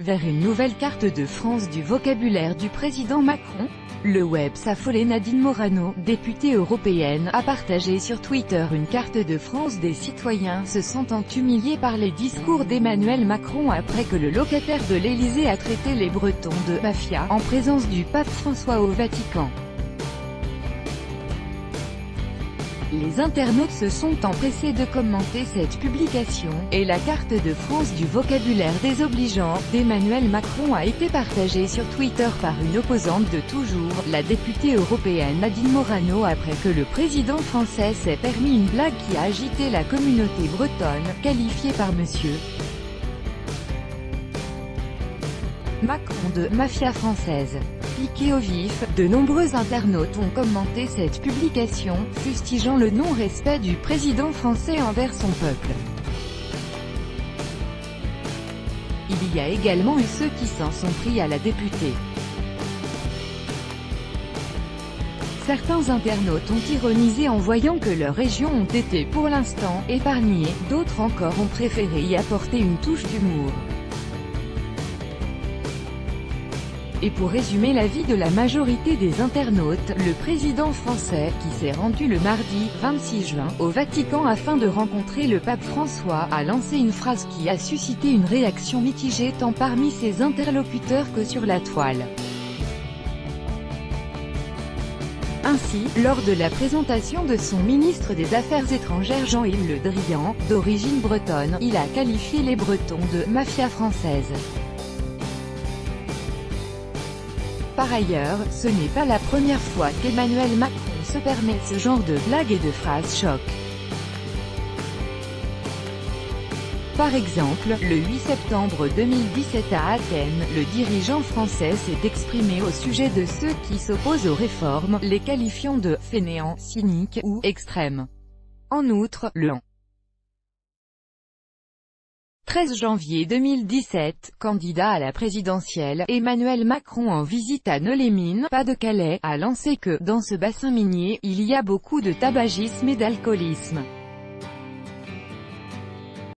Vers une nouvelle carte de France du vocabulaire du président Macron, le web s'affolait. Nadine Morano, députée européenne, a partagé sur Twitter une carte de France des citoyens se sentant humiliés par les discours d'Emmanuel Macron après que le locataire de l'Élysée a traité les Bretons de « mafia » en présence du pape François au Vatican. Les internautes se sont empressés de commenter cette publication, et la carte de France du vocabulaire désobligeant d'Emmanuel Macron a été partagée sur Twitter par une opposante de toujours, la députée européenne Nadine Morano, après que le président français s'est permis une blague qui a agité la communauté bretonne, qualifiée par monsieur Macron de « mafia française ». Piqué au vif, de nombreux internautes ont commenté cette publication, fustigeant le non-respect du président français envers son peuple. Il y a également eu ceux qui s'en sont pris à la députée. Certains internautes ont ironisé en voyant que leurs régions ont été pour l'instant épargnées, d'autres encore ont préféré y apporter une touche d'humour. Et pour résumer l'avis de la majorité des internautes, le président français, qui s'est rendu le mardi 26 juin au Vatican afin de rencontrer le pape François, a lancé une phrase qui a suscité une réaction mitigée tant parmi ses interlocuteurs que sur la toile. Ainsi, lors de la présentation de son ministre des Affaires étrangères Jean-Yves Le Drian, d'origine bretonne, il a qualifié les Bretons de « mafia française ». Par ailleurs, ce n'est pas la première fois qu'Emmanuel Macron se permet ce genre de blagues et de phrases choc. Par exemple, le 8 septembre 2017 à Athènes, le dirigeant français s'est exprimé au sujet de ceux qui s'opposent aux réformes, les qualifiant de « fainéants, cyniques » ou « extrêmes ». En outre, le 13 janvier 2017, candidat à la présidentielle, Emmanuel Macron en visite à Nœux-les-Mines, Pas-de-Calais, a lancé que, dans ce bassin minier, il y a beaucoup de tabagisme et d'alcoolisme.